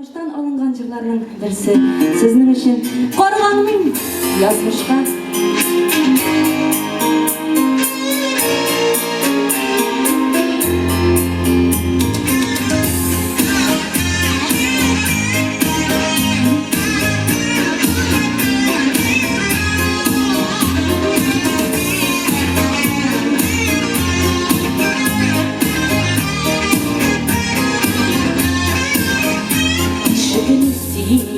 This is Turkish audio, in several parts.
Yazmıştan alıngan jırlarning birisi sizning için Qorg'onim yazmışqa.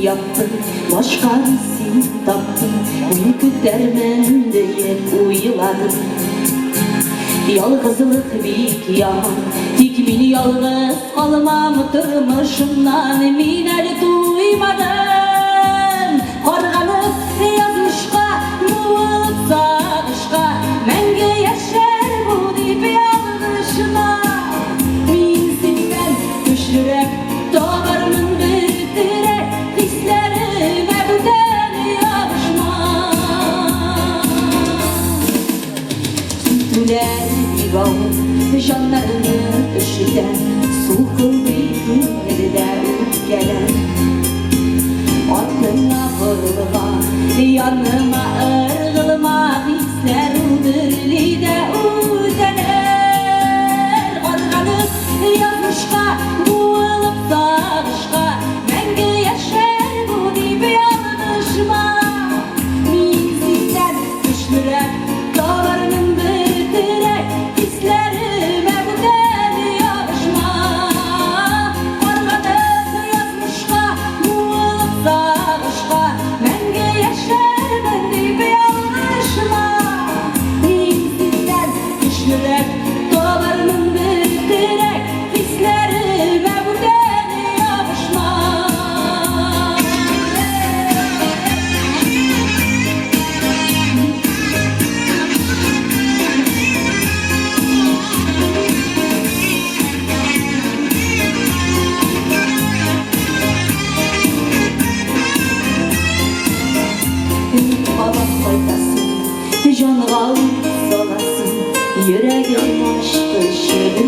Yaptın, başka sen taptın, bunu kütermen diye uyuladın. Yalgızlık büyük yaman, tek beni yalgız kalmam durmuşumdan minel duymadım. Qorg'onim yazmışqa, muğulup sağışqa, menge yaşar bu deyip yanlışına. Min senden düşürek, doğarımın bitirek, hislerime büten yarışma. Tüler divağım, canlarını üşüten, soğuk bir günlerde gelen. Aklına fırlama, yanıma ırgılma, hisler udirlide utener. Qorg'onim yazmışqa, muğulup sağışqa, menge yaşar bu deyip yanlışma. Min senden güçlürek, dağlarının bitirek, hislerime büten yarışma. Qorg'onim yazmışqa, muğulup sağışqa, menge yaşar bu deyip yanlışma. Min senden güçlürek, dağlarının bitirek, hislerime büten yarışma. Babam koytasın, canıma solasın, yüreğim aşkı şirin.